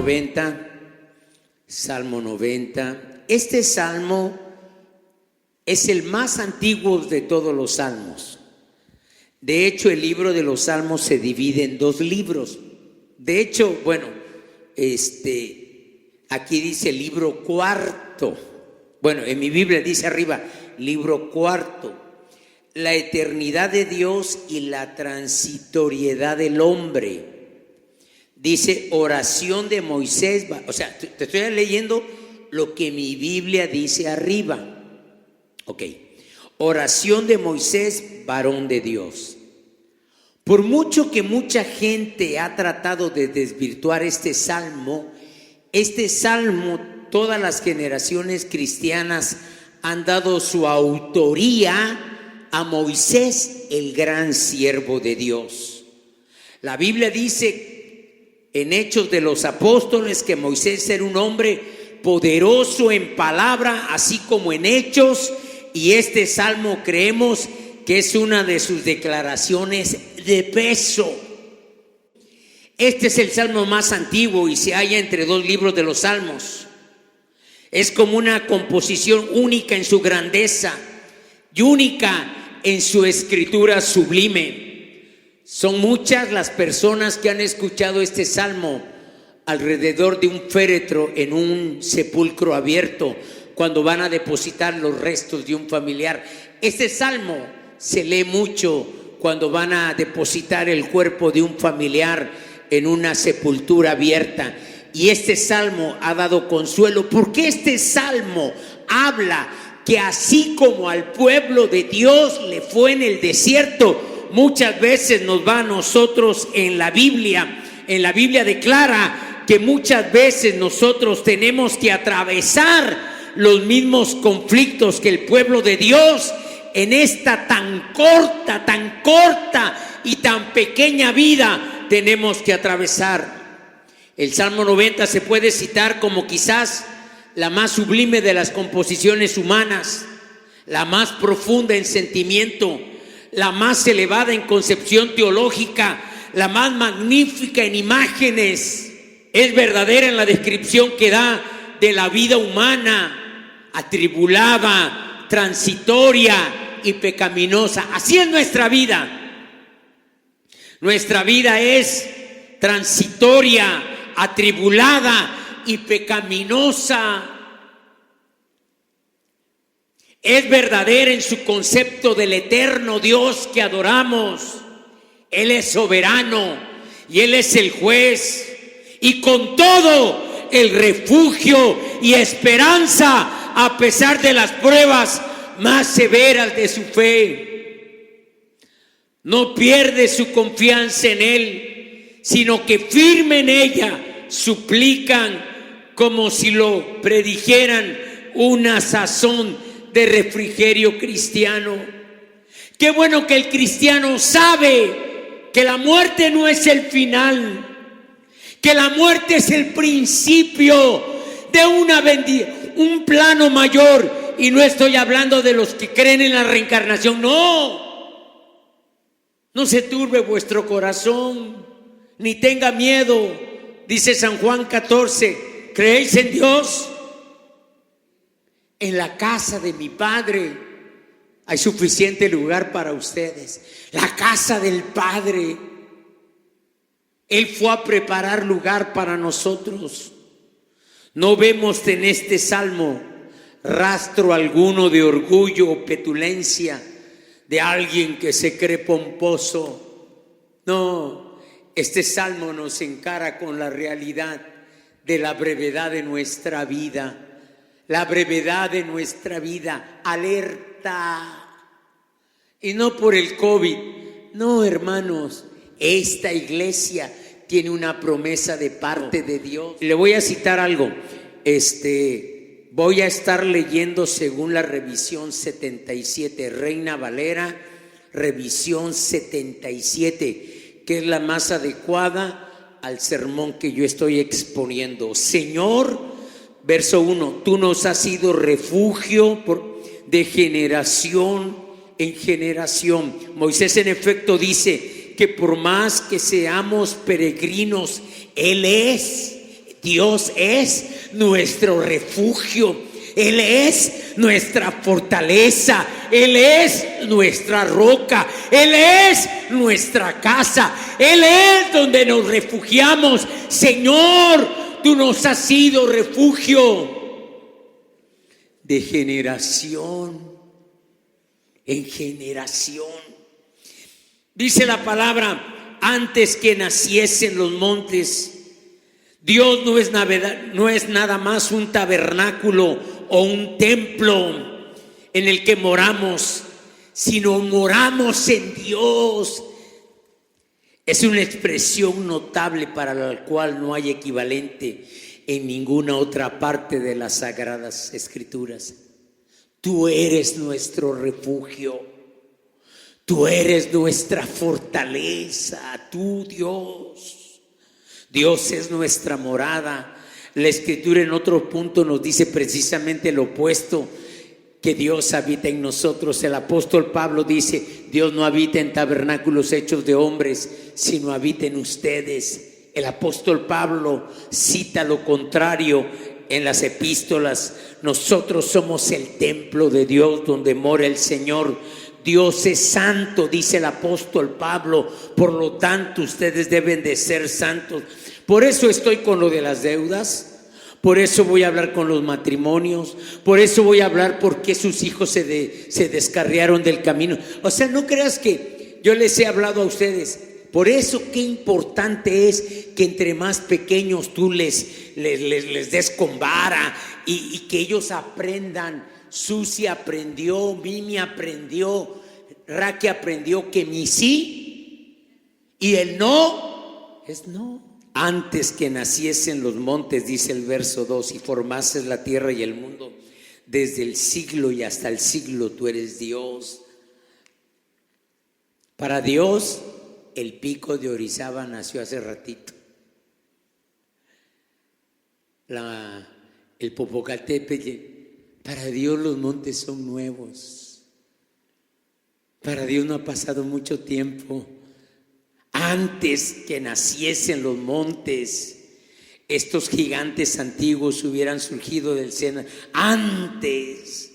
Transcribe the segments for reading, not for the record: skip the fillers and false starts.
90. Salmo 90. Este salmo es el más antiguo de todos los salmos. De hecho, el libro de los salmos se divide en 2 libros. De hecho, aquí dice libro cuarto. Bueno, en mi Biblia dice arriba, libro cuarto. La eternidad de Dios y la transitoriedad del hombre. Dice oración de Moisés. O sea, te estoy leyendo lo que mi Biblia dice arriba. Ok. Oración de Moisés, varón de Dios. Por mucho que mucha gente ha tratado de desvirtuar este salmo, todas las generaciones cristianas han dado su autoría a Moisés, el gran siervo de Dios. La Biblia dice en Hechos de los Apóstoles que Moisés era un hombre poderoso en palabra, así como en hechos, y este salmo creemos que es una de sus declaraciones de peso. Este es el salmo más antiguo y se halla entre 2 libros de los salmos. Es como una composición única en su grandeza y única en su escritura sublime. Son muchas las personas que han escuchado este salmo alrededor de un féretro en un sepulcro abierto cuando van a depositar los restos de un familiar. Este salmo se lee mucho cuando van a depositar el cuerpo de un familiar en una sepultura abierta. Y este salmo ha dado consuelo porque este salmo habla que así como al pueblo de Dios le fue en el desierto, muchas veces nos va a nosotros en la Biblia. En la Biblia declara que muchas veces nosotros tenemos que atravesar los mismos conflictos que el pueblo de Dios en esta tan corta y tan pequeña vida tenemos que atravesar. El Salmo 90 se puede citar como quizás la más sublime de las composiciones humanas, la más profunda en sentimiento, la más elevada en concepción teológica, la más magnífica en imágenes. Es verdadera en la descripción que da de la vida humana, atribulada, transitoria y pecaminosa. Así es nuestra vida. Nuestra vida es transitoria, atribulada y pecaminosa. Es verdadera en su concepto del eterno Dios que adoramos. Él es soberano y Él es el juez. Y con todo, el refugio y esperanza a pesar de las pruebas más severas de su fe. No pierde su confianza en Él, sino que firme en ella suplican como si lo predijeran una sazón de refrigerio cristiano. Qué bueno que el cristiano sabe que la muerte no es el final, que la muerte es el principio de un plano mayor. Y no estoy hablando de los que creen en la reencarnación, no se turbe vuestro corazón, ni tenga miedo. Dice San Juan 14, ¿creéis en Dios? En la casa de mi Padre hay suficiente lugar para ustedes. La casa del Padre. Él fue a preparar lugar para nosotros. No vemos en este salmo rastro alguno de orgullo o petulencia de alguien que se cree pomposo. No, este salmo nos encara con la realidad de la brevedad de nuestra vida. La brevedad de nuestra vida, alerta. Y no por el COVID, no, hermanos, esta iglesia tiene una promesa de parte de Dios. Le voy a citar algo. Voy a estar leyendo según la revisión 77, Reina Valera, revisión 77, que es la más adecuada al sermón que yo estoy exponiendo. Señor, verso 1, tú nos has sido refugio de generación en generación. Moisés en efecto dice que por más que seamos peregrinos, Él es Dios es nuestro refugio. Él es nuestra fortaleza. Él es nuestra roca. Él es nuestra casa. Él es donde nos refugiamos. Señor, tú nos has sido refugio de generación en generación. Dice la palabra, antes que naciesen los montes, Dios no es nada más un tabernáculo o un templo en el que moramos, sino moramos en Dios. Es una expresión notable para la cual no hay equivalente en ninguna otra parte de las Sagradas Escrituras. Tú eres nuestro refugio, tú eres nuestra fortaleza, tú Dios. Dios es nuestra morada. La Escritura en otro punto nos dice precisamente lo opuesto, que Dios habita en nosotros. El apóstol Pablo dice, Dios no habita en tabernáculos hechos de hombres, sino habita en ustedes. El apóstol Pablo cita lo contrario en las epístolas. Nosotros somos el templo de Dios donde mora el Señor. Dios es santo, dice el apóstol Pablo, por lo tanto ustedes deben de ser santos. Por eso estoy con lo de las deudas. Por eso voy a hablar con los matrimonios. Por eso voy a hablar por qué sus hijos se descarriaron del camino. O sea, no creas que yo les he hablado a ustedes. Por eso qué importante es que entre más pequeños tú les des con vara y que ellos aprendan. Susi aprendió, Mimi aprendió, Raquel aprendió que mi sí y el no es no. Antes que naciesen los montes, dice el verso 2, y formases la tierra y el mundo, desde el siglo y hasta el siglo tú eres Dios. Para Dios, el pico de Orizaba nació hace ratito. El Popocatépetl, para Dios los montes son nuevos. Para Dios no ha pasado mucho tiempo. Antes que naciesen los montes, estos gigantes antiguos hubieran surgido del seno. Antes,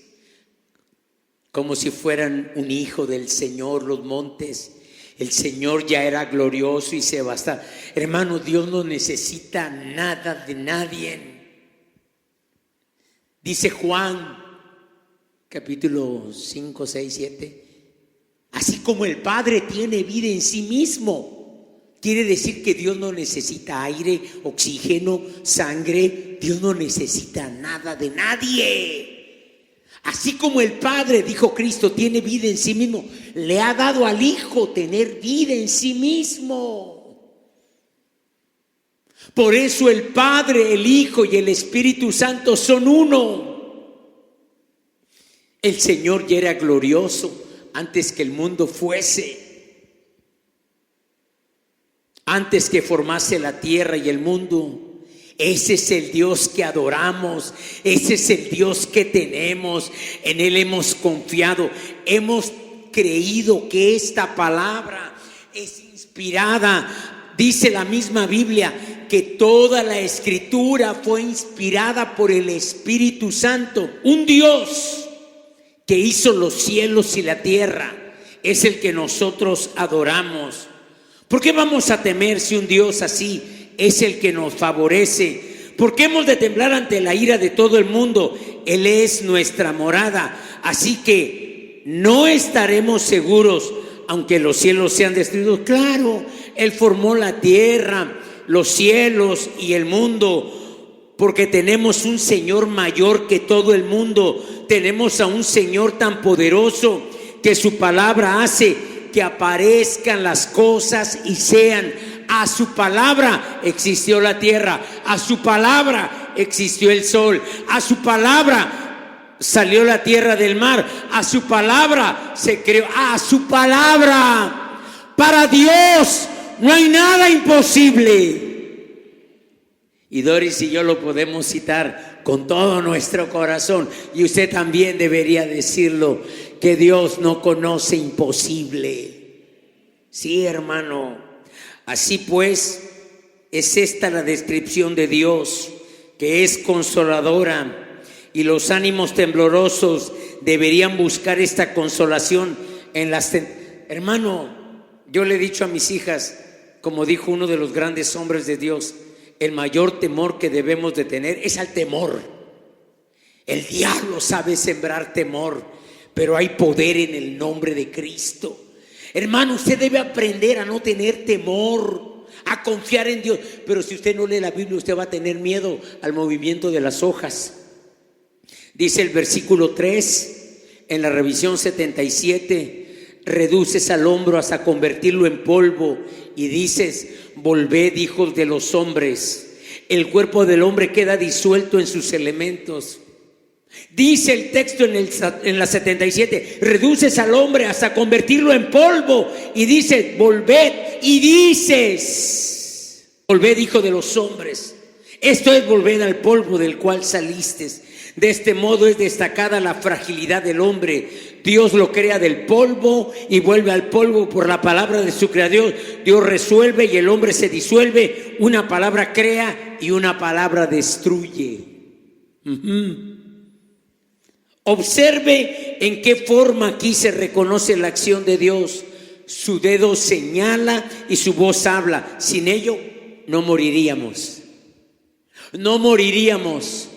como si fueran un hijo del Señor, los montes. El Señor ya era glorioso y se basta. Hermano, Dios no necesita nada de nadie. Dice Juan, capítulo 5, 6, 7. Así como el Padre tiene vida en sí mismo, quiere decir que Dios no necesita aire, oxígeno, sangre. Dios no necesita nada de nadie. Así como el Padre, dijo Cristo, tiene vida en sí mismo, le ha dado al Hijo tener vida en sí mismo. Por eso el Padre, el Hijo y el Espíritu Santo son uno. El Señor ya era glorioso antes que el mundo fuese, antes que formase la tierra y el mundo. Ese es el Dios que adoramos, ese es el Dios que tenemos, en Él hemos confiado, hemos creído que esta palabra es inspirada. Dice la misma Biblia que toda la Escritura fue inspirada por el Espíritu Santo. Un Dios que hizo los cielos y la tierra es el que nosotros adoramos. ¿Por qué vamos a temer si un Dios así es el que nos favorece? ¿Por qué hemos de temblar ante la ira de todo el mundo? Él es nuestra morada, así que no estaremos seguros aunque los cielos sean destruidos. Claro, Él formó la tierra, los cielos y el mundo, porque tenemos un Señor mayor que todo el mundo. Tenemos a un Señor tan poderoso que su palabra hace que aparezcan las cosas y sean. A su palabra existió la tierra, a su palabra existió el sol, a su palabra salió la tierra del mar, a su palabra se creó, a su palabra. Para Dios no hay nada imposible. Y Doris y yo lo podemos citar con todo nuestro corazón, y usted también debería decirlo, que Dios no conoce imposible. Sí, hermano. Así pues, es esta la descripción de Dios, que es consoladora, y los ánimos temblorosos deberían buscar esta consolación en las... Hermano, yo le he dicho a mis hijas, como dijo uno de los grandes hombres de Dios, el mayor temor que debemos de tener es al temor. El diablo sabe sembrar temor, pero hay poder en el nombre de Cristo. Hermano, usted debe aprender a no tener temor, a confiar en Dios. Pero si usted no lee la Biblia, usted va a tener miedo al movimiento de las hojas. Dice el versículo 3 en la revisión 77, reduces al hombro hasta convertirlo en polvo y dices, volved, hijos de los hombres. El cuerpo del hombre queda disuelto en sus elementos. Dice el texto en la 77, reduces al hombre hasta convertirlo en polvo y dices, volved, y dices, volved, hijo de los hombres. Esto es volver al polvo del cual saliste. De este modo es destacada la fragilidad del hombre. Dios lo crea del polvo y vuelve al polvo por la palabra de su creador. Dios resuelve y el hombre se disuelve. Una palabra crea y una palabra destruye. Observe en qué forma aquí se reconoce la acción de Dios. Su dedo señala y su voz habla. Sin ello no moriríamos. No moriríamos.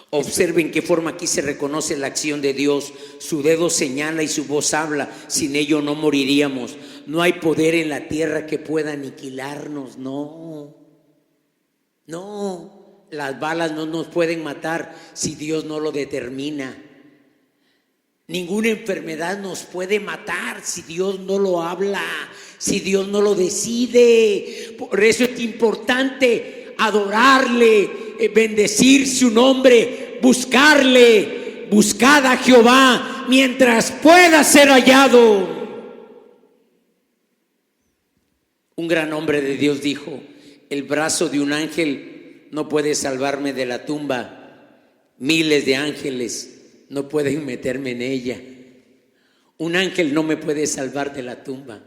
Observen qué forma aquí se reconoce la acción de Dios. Su dedo señala y su voz habla. Sin ello no moriríamos. No hay poder en la tierra que pueda aniquilarnos. No. Las balas no nos pueden matar si Dios no lo determina. Ninguna enfermedad nos puede matar si Dios no lo habla, si Dios no lo decide. Por eso es importante adorarle, bendecir su nombre, buscarle. Buscad a Jehová mientras pueda ser hallado. Un gran hombre de Dios dijo, el brazo de un ángel no puede salvarme de la tumba. Miles de ángeles no pueden meterme en ella. Un ángel no me puede salvar de la tumba.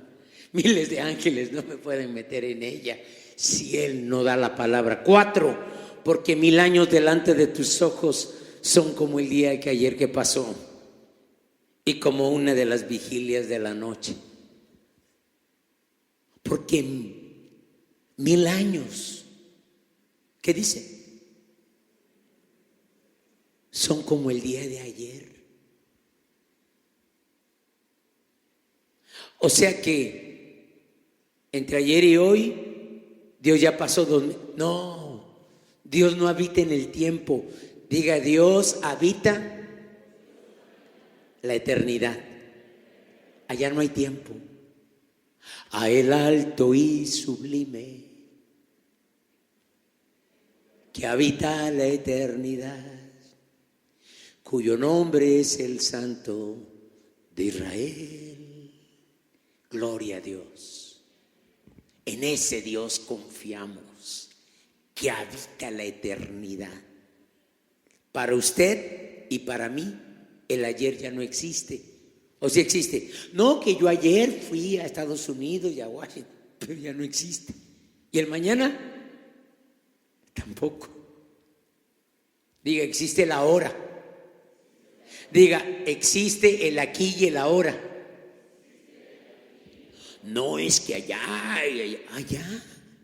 Miles de ángeles no me pueden meter en ella si Él no da la palabra. 4, porque 1000 años delante de tus ojos son como el día que ayer que pasó y como una de las vigilias de la noche. Porque 1000 años, ¿qué dice? Son como el día de ayer. O sea que entre ayer y hoy Dios ya pasó 2000. No, Dios no habita en el tiempo. Diga, Dios habita la eternidad. Allá no hay tiempo. A el alto y sublime que habita la eternidad, cuyo nombre es el Santo de Israel. Gloria a Dios. En ese Dios confiamos, que habita la eternidad. Para usted y para mí, el ayer ya no existe. ¿O sí existe? No, que yo ayer fui a Estados Unidos y a Washington, pero ya no existe. ¿Y el mañana? Tampoco. Diga, existe el ahora. Diga, existe el aquí y el ahora. No es que allá,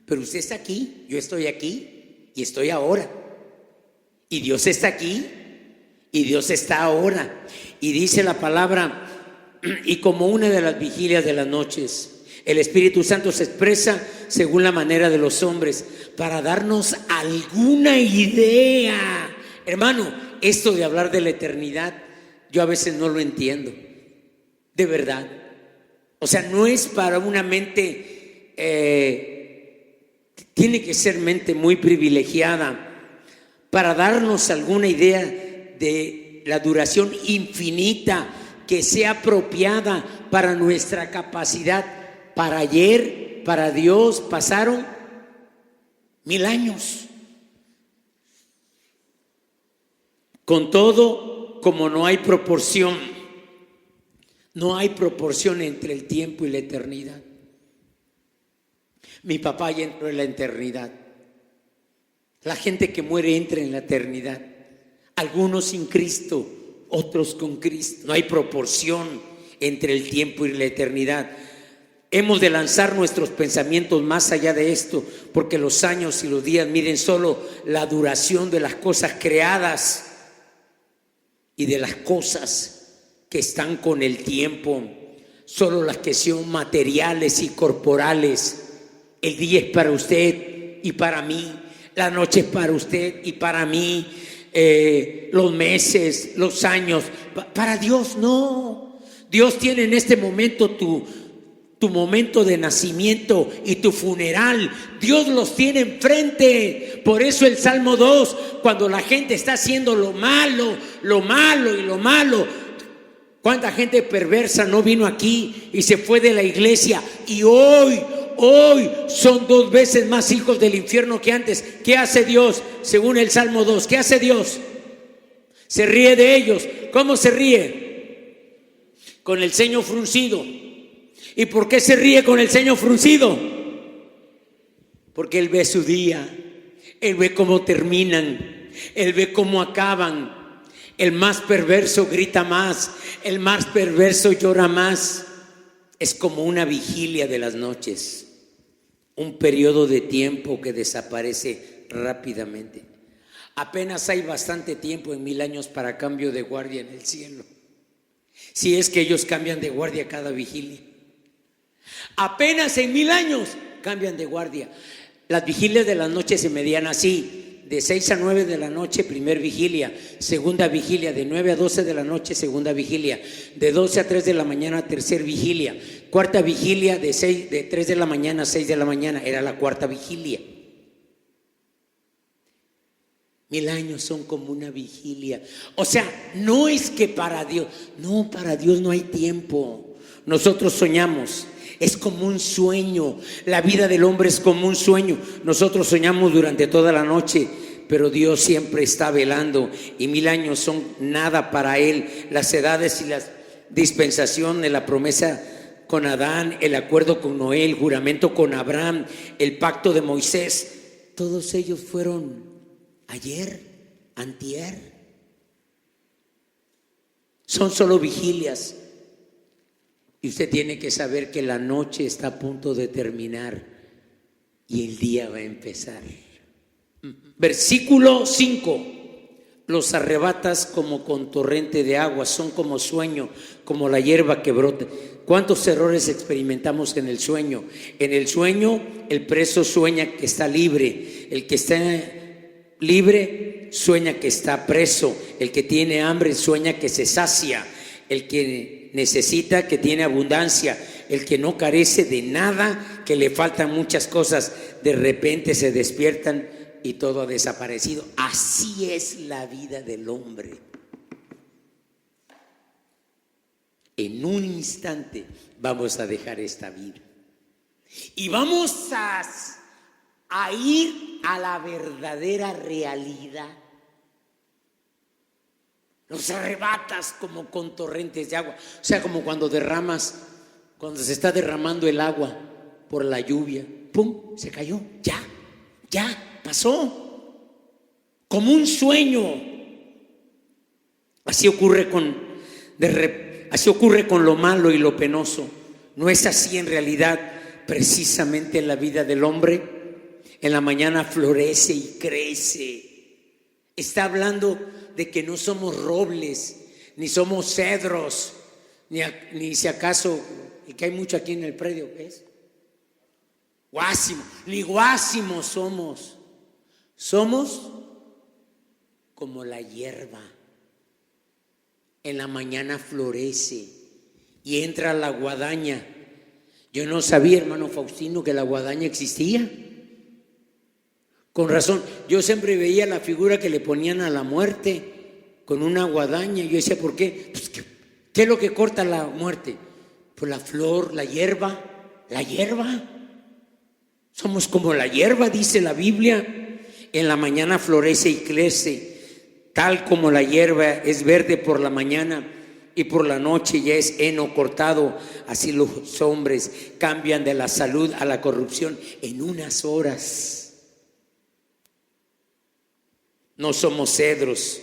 pero usted está aquí, yo estoy aquí y estoy ahora. Y Dios está aquí y Dios está ahora. Y dice la palabra, y como una de las vigilias de las noches, el Espíritu Santo se expresa según la manera de los hombres para darnos alguna idea. Hermano, esto de hablar de la eternidad, yo a veces no lo entiendo, de verdad. O sea, no es para una mente, tiene que ser mente muy privilegiada para darnos alguna idea de la duración infinita que sea apropiada para nuestra capacidad. Para ayer, para Dios, pasaron 1000 años. Con todo, como no hay proporción entre el tiempo y la eternidad. Mi papá ya entró en la eternidad. La gente que muere entra en la eternidad. Algunos sin Cristo, otros con Cristo. No hay proporción entre el tiempo y la eternidad. Hemos de lanzar nuestros pensamientos más allá de esto, porque los años y los días, miren solo la duración de las cosas creadas y de las cosas que están con el tiempo, solo las que son materiales y corporales. El día es para usted y para mí, la noche es para usted y para mí, los meses, los años. Para Dios no. Dios tiene en este momento tu momento de nacimiento y tu funeral. Dios los tiene enfrente. Por eso el Salmo 2, cuando la gente está haciendo lo malo y lo malo. ¿Cuánta gente perversa no vino aquí y se fue de la iglesia? Y hoy son 2 veces más hijos del infierno que antes. ¿Qué hace Dios? Según el Salmo 2, ¿qué hace Dios? Se ríe de ellos. ¿Cómo se ríe? Con el ceño fruncido. ¿Y por qué se ríe con el ceño fruncido? Porque Él ve su día, Él ve cómo terminan, Él ve cómo acaban. El más perverso grita más, el más perverso llora más. Es como una vigilia de las noches, un periodo de tiempo que desaparece rápidamente. Apenas hay bastante tiempo en 1000 años para cambio de guardia en el cielo, si es que ellos cambian de guardia cada vigilia. Apenas en 1000 años cambian de guardia. Las vigilias de las noches se medían así: de 6 a 9 de la noche, primer vigilia; segunda vigilia; de 9 a 12 de la noche, segunda vigilia; de 12 a 3 de la mañana, tercer vigilia; cuarta vigilia de 3 de la mañana a 6 de la mañana, era la cuarta vigilia. 1000 años son como una vigilia. O sea, no es que para Dios no hay tiempo. Nosotros soñamos. Es como un sueño. La vida del hombre es como un sueño. Nosotros soñamos durante toda la noche, pero Dios siempre está velando, y 1000 años son nada para Él. Las edades y la dispensación de la promesa con Adán, el acuerdo con Noé, el juramento con Abraham, el pacto de Moisés, todos ellos fueron ayer, antier. Son solo vigilias. Y usted tiene que saber que la noche está a punto de terminar y el día va a empezar. Versículo 5. Los arrebatas como con torrente de agua, son como sueño, como la hierba que brota. ¿Cuántos errores experimentamos en el sueño? En el sueño el preso sueña que está libre, el que está libre sueña que está preso, el que tiene hambre sueña que se sacia, el que necesita que tiene abundancia, el que no carece de nada, que le faltan muchas cosas, de repente se despiertan y todo ha desaparecido. Así es la vida del hombre. En un instante vamos a dejar esta vida y vamos a ir a la verdadera realidad. Los arrebatas como con torrentes de agua. O sea, como cuando se está derramando el agua por la lluvia. ¡Pum! Se cayó. Ya, pasó. Como un sueño. Así ocurre con lo malo y lo penoso. ¿No es así en realidad precisamente en la vida del hombre? En la mañana florece y crece. Está hablando de que no somos robles, ni somos cedros, ni si acaso, y que hay mucho aquí en el predio, ¿ves? Guásimo, ni guásimos somos. Somos como la hierba. En la mañana florece y entra la guadaña. Yo no sabía, hermano Faustino, que la guadaña existía. Con razón, yo siempre veía la figura que le ponían a la muerte con una guadaña. Yo decía, ¿por qué? Pues, ¿qué es lo que corta la muerte? Pues la flor, la hierba. Somos como la hierba, dice la Biblia. En la mañana florece y crece, tal como la hierba es verde por la mañana y por la noche ya es heno cortado. Así los hombres cambian de la salud a la corrupción en unas horas. No somos cedros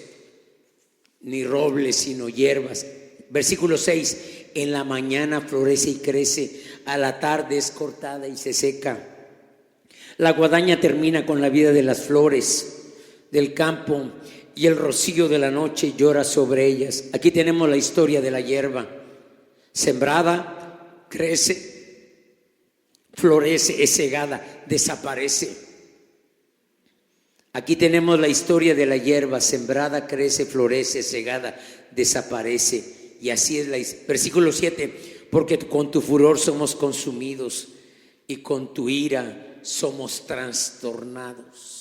ni robles, sino hierbas. Versículo 6: en la mañana florece y crece, a la tarde es cortada y se seca. La guadaña termina con la vida de las flores del campo, y el rocío de la noche llora sobre ellas. Aquí tenemos la historia de la hierba. Sembrada, crece, florece, es segada, desaparece. Aquí tenemos la historia de la hierba. Sembrada, crece, florece, segada, desaparece. Y así es versículo 7: porque con tu furor somos consumidos y con tu ira somos trastornados.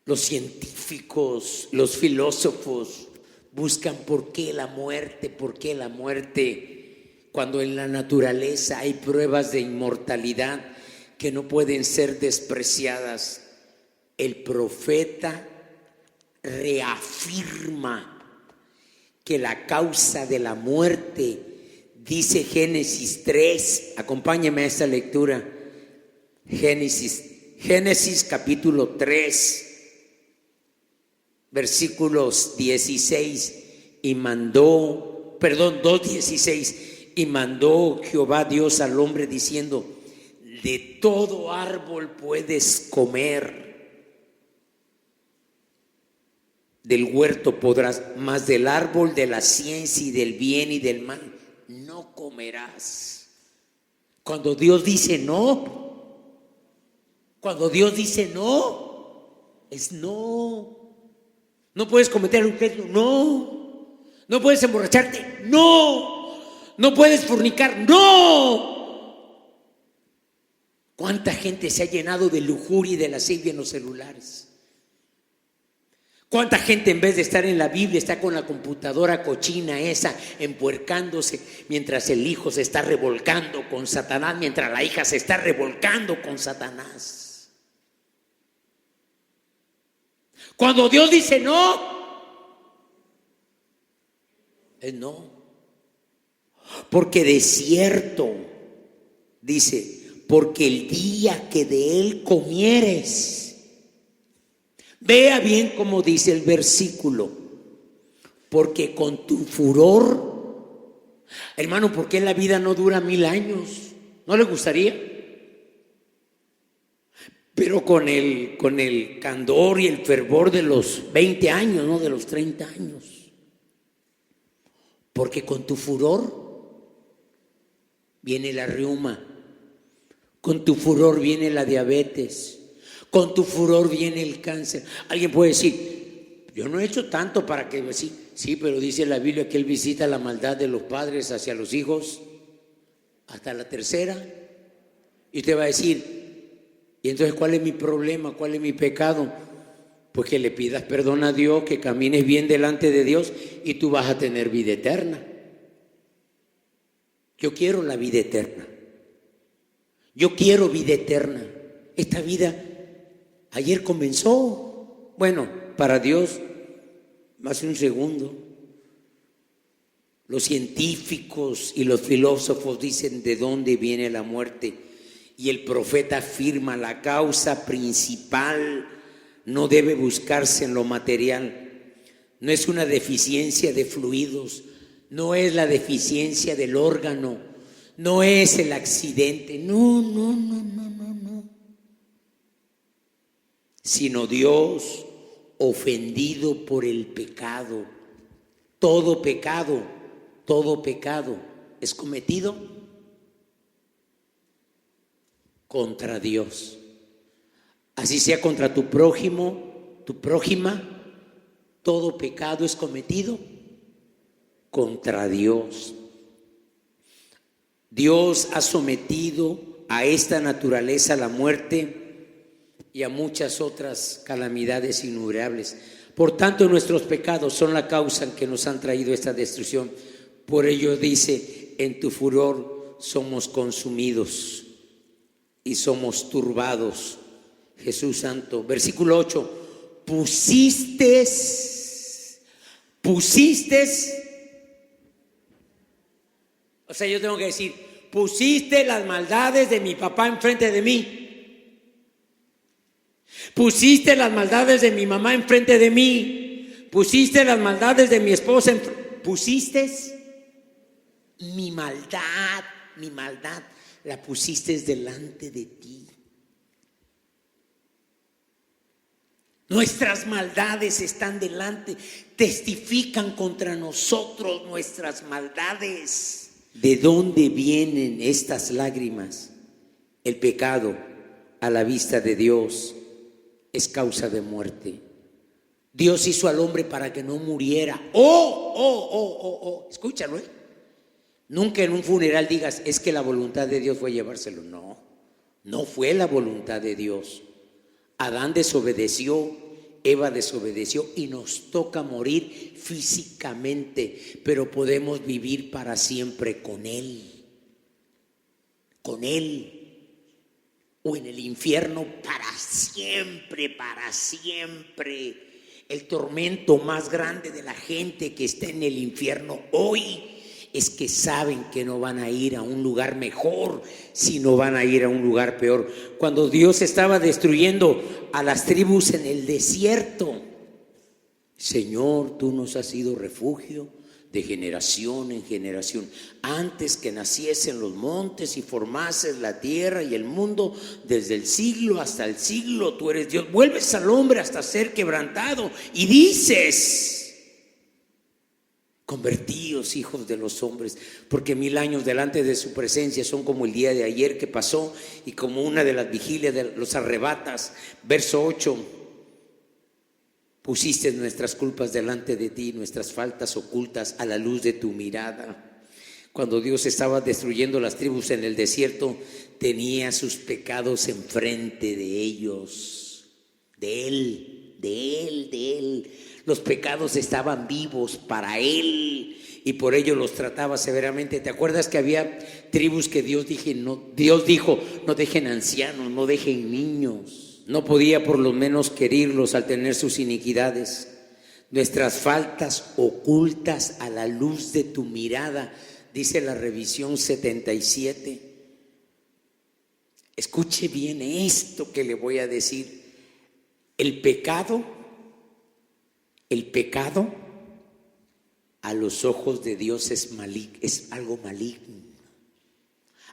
Los científicos, los filósofos buscan por qué la muerte, cuando en la naturaleza hay pruebas de inmortalidad que no pueden ser despreciadas. El profeta reafirma que la causa de la muerte, dice Génesis 3, acompáñame a esta lectura, Génesis capítulo 3, versículos 16, 2:16, y mandó Jehová Dios al hombre diciendo: de todo árbol puedes comer, del huerto podrás, mas del árbol de la ciencia y del bien y del mal no comerás. Cuando Dios dice no, es no. No puedes cometer adulterio, no. No puedes emborracharte, no. No puedes fornicar, no. ¿Cuánta gente se ha llenado de lujuria y de lascivia en los celulares? ¿Cuánta gente en vez de estar en la Biblia está con la computadora cochina esa, empuercándose, mientras el hijo se está revolcando con Satanás, mientras la hija se está revolcando con Satanás? Cuando Dios dice no, es no. Porque de cierto, dice, porque el día que de él comieres, vea bien cómo dice el versículo, porque con tu furor, hermano, ¿por qué la vida no dura 1000 años? ¿No le gustaría? Pero con el candor y el fervor de los 20 años, no de los 30 años. Porque con tu furor viene la reuma, con tu furor viene la diabetes, con tu furor viene el cáncer. Alguien puede decir, yo no he hecho tanto para que... Sí, pero dice la Biblia que Él visita la maldad de los padres hacia los hijos hasta la tercera. Y te va a decir, ¿y entonces cuál es mi problema? ¿Cuál es mi pecado? Pues que le pidas perdón a Dios, que camines bien delante de Dios y tú vas a tener vida eterna. Yo quiero la vida eterna. Yo quiero vida eterna. Esta vida ayer comenzó. Bueno, para Dios, hace un segundo. Los científicos y los filósofos dicen de dónde viene la muerte. Y el profeta afirma: la causa principal no debe buscarse en lo material. No es una deficiencia de fluidos, no es la deficiencia del órgano, no es el accidente, no. Sino Dios ofendido por el pecado. Todo pecado es cometido contra Dios. Así sea contra tu prójimo, tu prójima, todo pecado es cometido contra Dios. Dios ha sometido a esta naturaleza la muerte y a muchas otras calamidades innumerables. Por tanto, nuestros pecados son la causa en que nos han traído esta destrucción. Por ello dice: en tu furor somos consumidos y somos turbados. Jesús santo. Versículo 8: pusiste, o sea, yo tengo que decir, pusiste las maldades de mi papá enfrente de mí. Pusiste las maldades de mi mamá enfrente de mí. Pusiste las maldades de mi esposa. Pusiste mi maldad, la pusiste delante de ti. Nuestras maldades están delante, testifican contra nosotros nuestras maldades. ¿De dónde vienen estas lágrimas? El pecado, a la vista de Dios, es causa de muerte. Dios hizo al hombre para que no muriera. Escúchalo, Nunca en un funeral digas, es que la voluntad de Dios fue llevárselo. No fue la voluntad de Dios. Adán desobedeció, Eva desobedeció y nos toca morir físicamente, pero podemos vivir para siempre con Él. O en el infierno para siempre. El tormento más grande de la gente que está en el infierno hoy es que saben que no van a ir a un lugar mejor, sino van a ir a un lugar peor. Cuando Dios estaba destruyendo a las tribus en el desierto, Señor, tú nos has sido refugio de generación en generación. Antes que naciesen los montes y formases la tierra y el mundo, desde el siglo hasta el siglo, tú eres Dios. Vuelves al hombre hasta ser quebrantado y dices: convertíos, hijos de los hombres, porque 1000 años delante de su presencia son como el día de ayer que pasó y como una de las vigilias de los arrebatas. Verso 8: pusiste nuestras culpas delante de ti, nuestras faltas ocultas a la luz de tu mirada. Cuando Dios estaba destruyendo las tribus en el desierto, tenía sus pecados enfrente de ellos, de Él. Los pecados estaban vivos para Él y por ello los trataba severamente. ¿Te acuerdas que había tribus que Dios dijo, no dejen ancianos, no dejen niños? No podía por lo menos querirlos al tener sus iniquidades. Nuestras faltas ocultas a la luz de tu mirada, dice la revisión 77. Escuche bien esto que le voy a decir. El pecado a los ojos de Dios es algo maligno.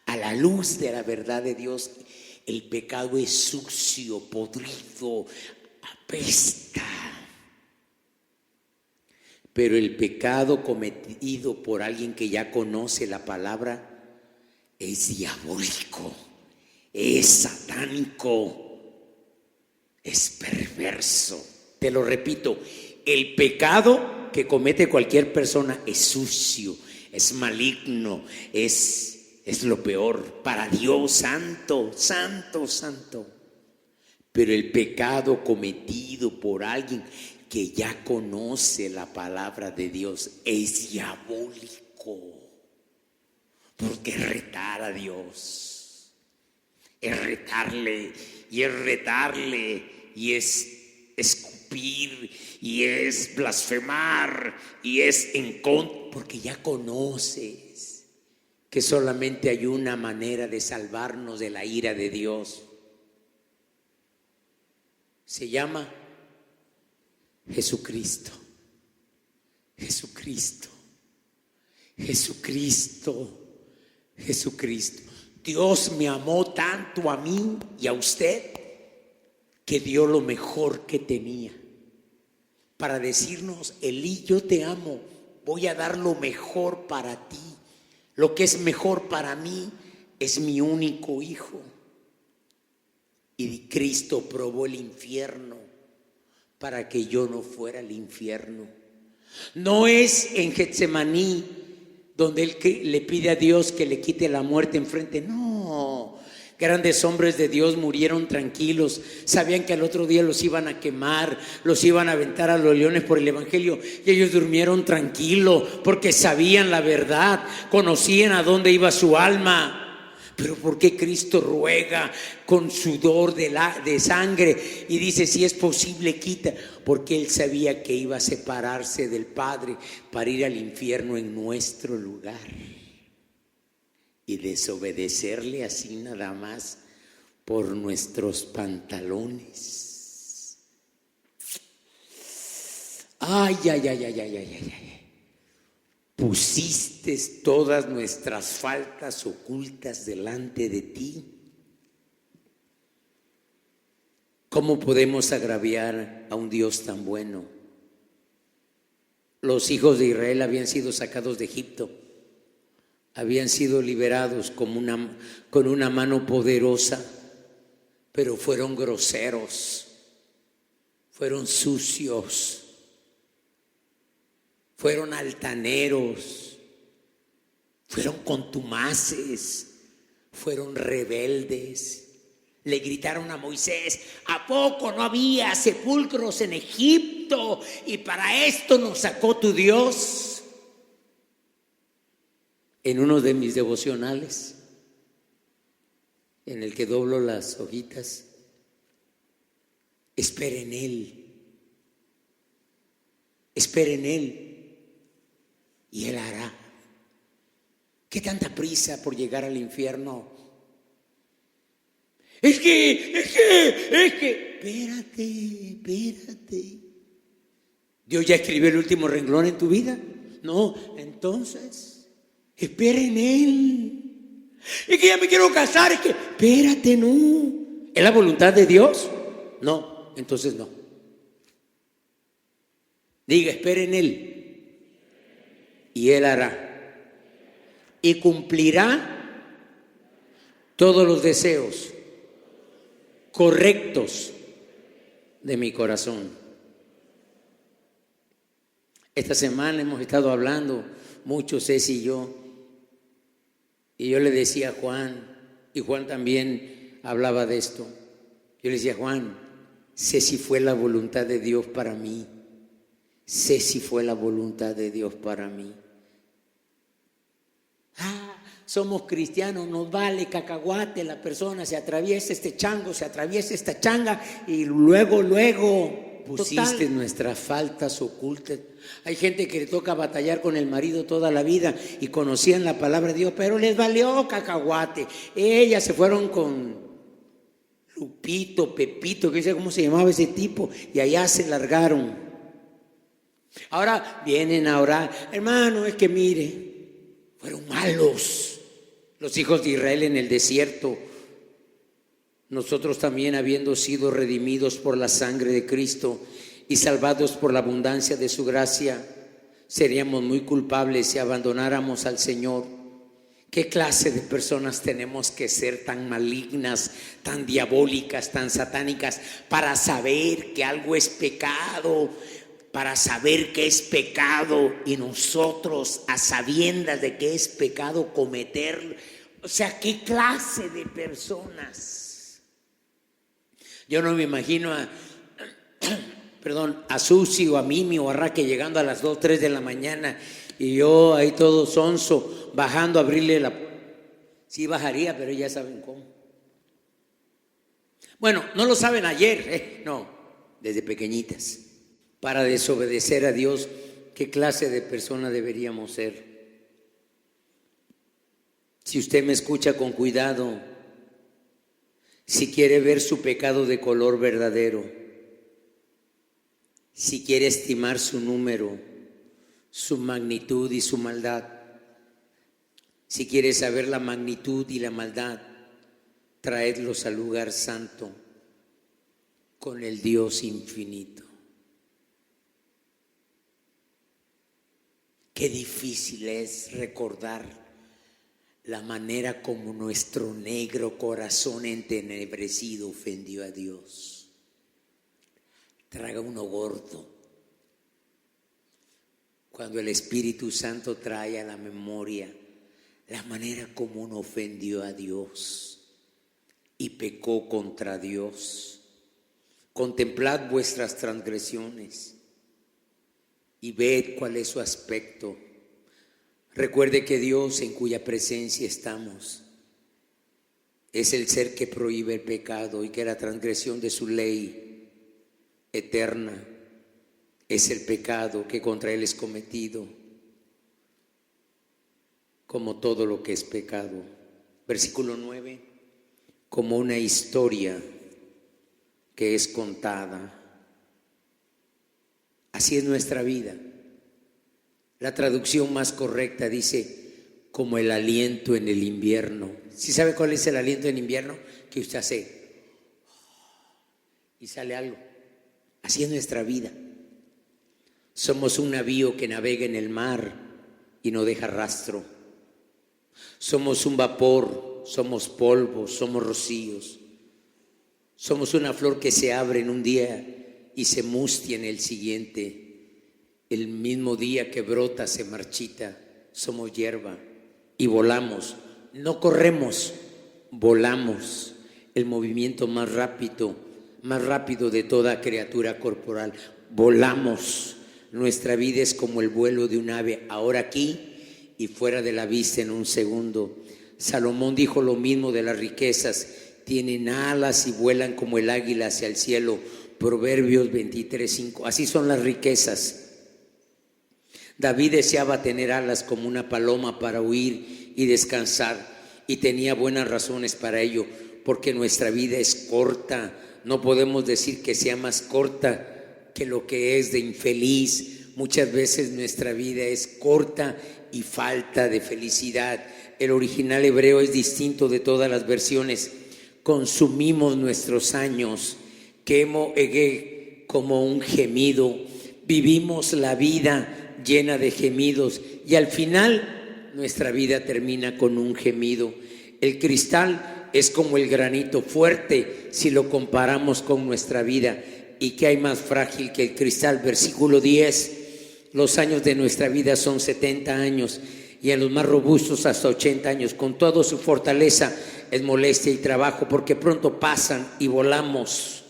A la luz de la verdad de Dios, el pecado es sucio, podrido, apesta. Pero el pecado cometido por alguien que ya conoce la palabra es diabólico, es satánico, es perverso. Te lo repito, el pecado que comete cualquier persona es sucio, es maligno, es lo peor para Dios, santo. Pero el pecado cometido por alguien que ya conoce la palabra de Dios es diabólico, porque es retar a Dios, es retarle, y es escupir, y es blasfemar, y es en contra, porque ya conoces que solamente hay una manera de salvarnos de la ira de Dios. Se llama Jesucristo. Dios me amó tanto a mí y a usted que dio lo mejor que tenía para decirnos: Elí, yo te amo, voy a dar lo mejor para ti. Lo que es mejor para mí es mi único hijo. Y Cristo probó el infierno para que yo no fuera al infierno. No es en Getsemaní donde Él le pide a Dios que le quite la muerte enfrente. No, grandes hombres de Dios murieron tranquilos. Sabían que al otro día los iban a quemar, los iban a aventar a los leones por el evangelio, y ellos durmieron tranquilos porque sabían la verdad, conocían a dónde iba su alma. Pero ¿por qué Cristo ruega con sudor de sangre y dice, si es posible, quita? Porque Él sabía que iba a separarse del Padre para ir al infierno en nuestro lugar y desobedecerle así nada más por nuestros pantalones. Ay, ay, ay, ay, ay, ay, ay, ay. Pusiste todas nuestras faltas ocultas delante de ti. ¿Cómo podemos agraviar a un Dios tan bueno? Los hijos de Israel habían sido sacados de Egipto, habían sido liberados con una mano poderosa, pero fueron groseros, fueron sucios, fueron altaneros, fueron contumaces, fueron rebeldes. Le gritaron a Moisés, ¿a poco no había sepulcros en Egipto? Y para esto nos sacó tu Dios. En uno de mis devocionales, en el que doblo las hojitas, espera en Él, espera en Él y Él hará. ¿Qué tanta prisa por llegar al infierno? Es que, espérate. ¿Dios ya escribió el último renglón en tu vida? No, entonces, espera en Él. Es que ya me quiero casar, es que, espérate, no. ¿Es la voluntad de Dios? No, entonces no. Diga, espera en Él. Y Él hará. Y cumplirá todos los deseos correctos de mi corazón. Esta semana hemos estado hablando mucho, Ceci y yo le decía a Juan, y Juan también hablaba de esto. Yo le decía, Juan, sé si fue la voluntad de Dios para mí, sé si fue la voluntad de Dios para mí. Somos cristianos, nos vale cacahuate, la persona se atraviesa este chango, se atraviesa esta changa y luego pusiste nuestras faltas ocultas. Hay gente que le toca batallar con el marido toda la vida y conocían la palabra de Dios, pero les valió cacahuate. Ellas se fueron con Lupito, Pepito, que no sé cómo se llamaba ese tipo, y allá se largaron. Ahora vienen a orar, hermano, es que mire, fueron malos los hijos de Israel en el desierto. Nosotros también, habiendo sido redimidos por la sangre de Cristo y salvados por la abundancia de su gracia, seríamos muy culpables si abandonáramos al Señor. ¿Qué clase de personas tenemos que ser tan malignas, tan diabólicas, tan satánicas para saber que algo es pecado? Para saber que es pecado y nosotros a sabiendas de que es pecado cometerlo. O sea, ¿qué clase de personas? Yo no me imagino a Susi o a Mimi o a Raque llegando a las 2, 3 de la mañana y yo ahí todo sonso bajando a abrirle la puerta. Sí bajaría, pero ya saben cómo. Bueno, no lo saben ayer, no, desde pequeñitas. Para desobedecer a Dios, ¿qué clase de persona deberíamos ser? Si usted me escucha con cuidado, si quiere ver su pecado de color verdadero, si quiere estimar su número, su magnitud y su maldad, si quiere saber la magnitud y la maldad, traedlos al lugar santo con el Dios infinito. Qué difícil es recordar la manera como nuestro negro corazón entenebrecido ofendió a Dios. Traga uno gordo cuando el Espíritu Santo trae a la memoria la manera como uno ofendió a Dios y pecó contra Dios. Contemplad vuestras transgresiones y ved cuál es su aspecto. Recuerde que Dios, en cuya presencia estamos, es el ser que prohíbe el pecado y que la transgresión de su ley eterna es el pecado que contra él es cometido, como todo lo que es pecado. Versículo 9, como una historia que es contada. Así es nuestra vida. La traducción más correcta dice, como el aliento en el invierno. ¿Sí sabe cuál es el aliento en invierno? Que usted hace y sale algo. Así es nuestra vida. Somos un navío que navega en el mar y no deja rastro. Somos un vapor, somos polvo, somos rocíos. Somos una flor que se abre en un día y se mustia en el siguiente. El mismo día que brota se marchita. Somos hierba y volamos. No corremos, volamos. El movimiento más rápido de toda criatura corporal. Volamos. Nuestra vida es como el vuelo de un ave, ahora aquí y fuera de la vista en un segundo. Salomón dijo lo mismo de las riquezas. Tienen alas y vuelan como el águila hacia el cielo. Proverbios 23:5. Así son las riquezas. David deseaba tener alas como una paloma para huir y descansar, y tenía buenas razones para ello, porque nuestra vida es corta. No podemos decir que sea más corta que lo que es de infeliz. Muchas veces nuestra vida es corta y falta de felicidad. El original hebreo es distinto de todas las versiones. Consumimos nuestros años, quemo ege, como un gemido. Vivimos la vida llena de gemidos y al final nuestra vida termina con un gemido. El cristal es como el granito fuerte si lo comparamos con nuestra vida. ¿Y qué hay más frágil que el cristal? Versículo 10. Los años de nuestra vida son 70 años y en los más robustos hasta 80 años. Con toda su fortaleza es molestia y trabajo, porque pronto pasan y volamos.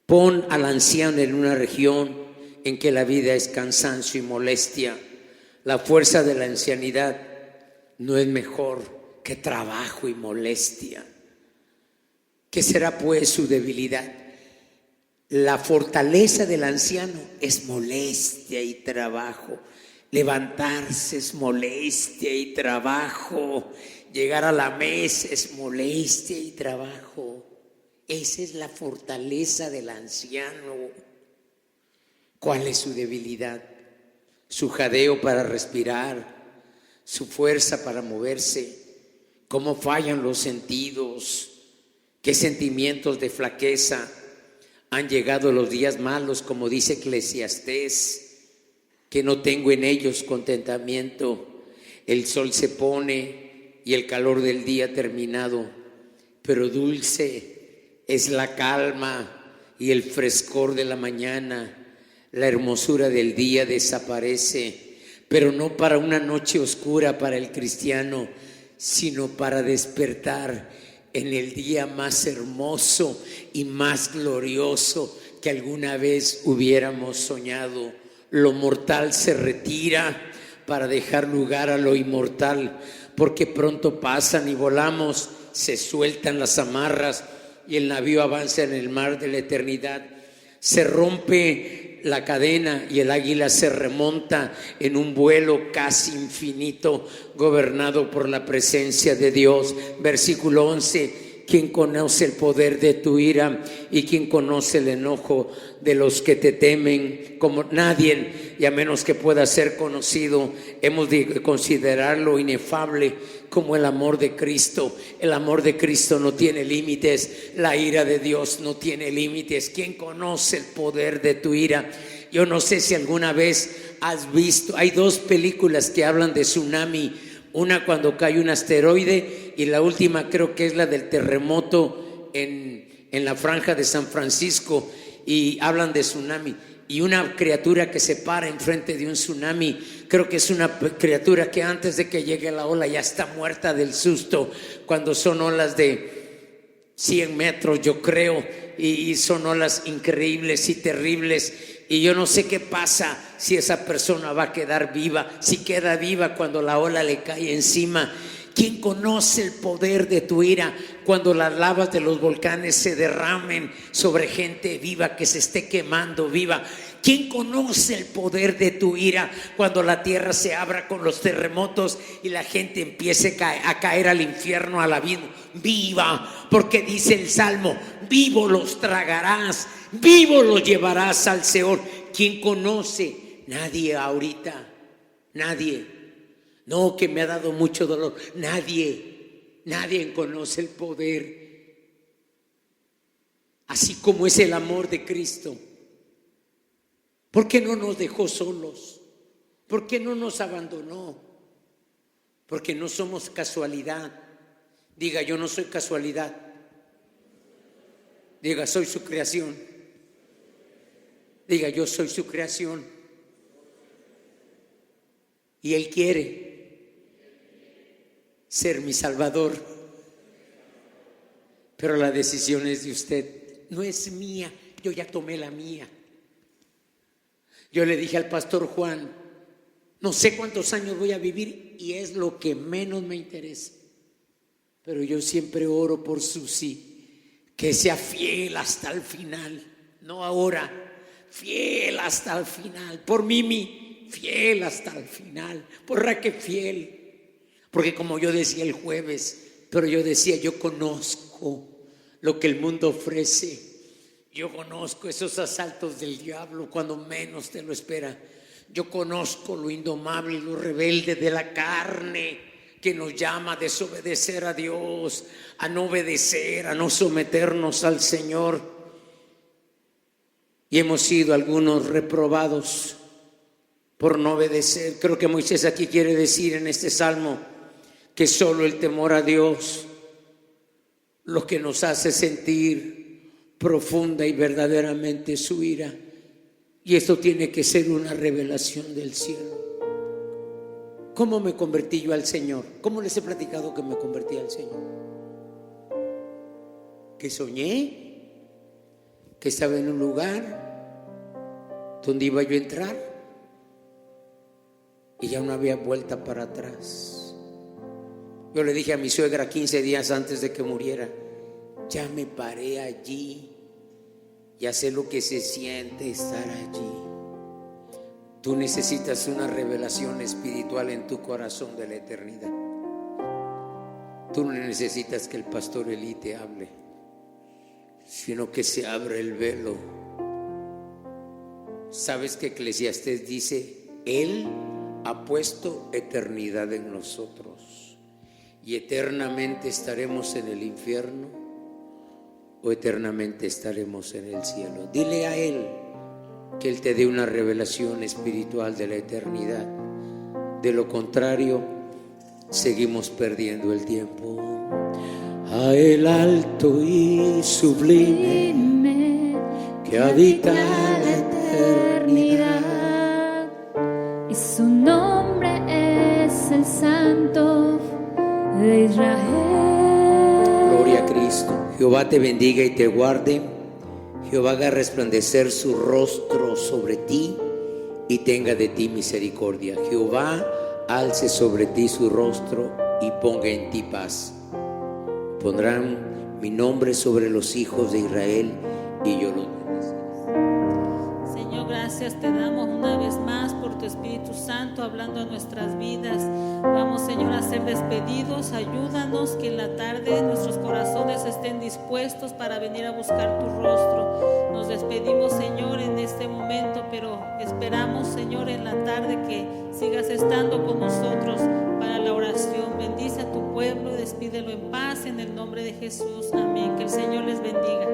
Pon al anciano en una región en que la vida es cansancio y molestia. La fuerza de la ancianidad no es mejor que trabajo y molestia. ¿Qué será pues su debilidad? La fortaleza del anciano es molestia y trabajo. Levantarse es molestia y trabajo. Llegar a la mesa es molestia y trabajo. Esa es la fortaleza del anciano. ¿Cuál es su debilidad? Su jadeo para respirar, su fuerza para moverse. ¿Cómo fallan los sentidos? ¿Qué sentimientos de flaqueza? Han llegado los días malos, como dice Eclesiastés, que no tengo en ellos contentamiento. El sol se pone y el calor del día ha terminado, pero dulce es la calma y el frescor de la mañana. La hermosura del día desaparece, pero no para una noche oscura para el cristiano, sino para despertar en el día más hermoso y más glorioso que alguna vez hubiéramos soñado. Lo mortal se retira para dejar lugar a lo inmortal, porque pronto pasan y volamos, se sueltan las amarras y el navío avanza en el mar de la eternidad. Se rompe la cadena y el águila se remonta en un vuelo casi infinito, gobernado por la presencia de Dios. Versículo 11. ¿Quién conoce el poder de tu ira y quién conoce el enojo de los que te temen? Como nadie, y a menos que pueda ser conocido, hemos de considerarlo inefable como el amor de Cristo. El amor de Cristo no tiene límites, la ira de Dios no tiene límites. ¿Quién conoce el poder de tu ira? Yo no sé si alguna vez has visto, hay dos películas que hablan de tsunami. Una cuando cae un asteroide y la última creo que es la del terremoto en la franja de San Francisco, y hablan de tsunami. Y una criatura que se para enfrente de un tsunami, creo que es una criatura que antes de que llegue la ola ya está muerta del susto, cuando son olas de 100 metros yo creo, y son olas increíbles y terribles. Y yo no sé qué pasa si esa persona va a quedar viva, si queda viva cuando la ola le cae encima. ¿Quién conoce el poder de tu ira cuando las lavas de los volcanes se derramen sobre gente viva que se esté quemando viva? ¿Quién conoce el poder de tu ira cuando la tierra se abra con los terremotos y la gente empiece a caer al infierno, a la vida viva? Porque dice el Salmo: vivo los tragarás, vivo los llevarás al Seol. ¿Quién conoce? Nadie ahorita, nadie. No, que me ha dado mucho dolor. Nadie conoce el poder, así como es el amor de Cristo. ¿Por qué no nos dejó solos? ¿Por qué no nos abandonó? Porque no somos casualidad. Diga: yo no soy casualidad. Diga: soy su creación. Diga: yo soy su creación. Y Él quiere ser mi Salvador, pero la decisión es de usted, no es mía. Yo ya tomé la mía. Yo le dije al pastor Juan: no sé cuántos años voy a vivir y es lo que menos me interesa, pero yo siempre oro por Susi, que sea fiel hasta el final, no ahora, fiel hasta el final. Por Mimi, fiel hasta el final. Por Raquel, fiel. Porque como yo decía el jueves, pero yo decía: yo conozco lo que el mundo ofrece. Yo conozco esos asaltos del diablo cuando menos te lo espera. Yo conozco lo indomable y lo rebelde de la carne que nos llama a desobedecer a Dios, a no obedecer, a no someternos al Señor. Y hemos sido algunos reprobados por no obedecer. Creo que Moisés aquí quiere decir en este salmo que solo el temor a Dios lo que nos hace sentir profunda y verdaderamente su ira. Y esto tiene que ser una revelación del cielo. ¿Cómo me convertí yo al Señor? ¿Cómo les he platicado que me convertí al Señor? Que soñé que estaba en un lugar donde iba yo a entrar y ya no había vuelta para atrás. Yo le dije a mi suegra 15 días antes de que muriera: ya me paré allí, ya sé lo que se siente estar allí. Tú necesitas una revelación espiritual en tu corazón de la eternidad. Tú no necesitas que el pastor Elí te hable, sino que se abra el velo. ¿Sabes que Eclesiastés dice: Él ha puesto eternidad en nosotros? ¿Y eternamente estaremos en el infierno o eternamente estaremos en el cielo? Dile a Él que Él te dé una revelación espiritual de la eternidad. De lo contrario, seguimos perdiendo el tiempo. A el alto y sublime que habita la eternidad, y su nombre es el Santo de Israel. Gloria a Cristo. Jehová te bendiga y te guarde. Jehová haga resplandecer su rostro sobre ti y tenga de ti misericordia. Jehová alce sobre ti su rostro y ponga en ti paz. Pondrán mi nombre sobre los hijos de Israel y yo los bendeciré. Señor, gracias te damos una vez más por tu Espíritu Santo hablando a nuestras vidas. Vamos, Señor, a ser despedidos. Ayúdanos que en la tarde nuestros corazones estén dispuestos para venir a buscar tu rostro. Nos despedimos, Señor, en este momento, pero esperamos, Señor, en la tarde que sigas estando con nosotros para la oración. Bendice a tu pueblo y despídelo en paz en el nombre de Jesús. Amén. Que el Señor les bendiga.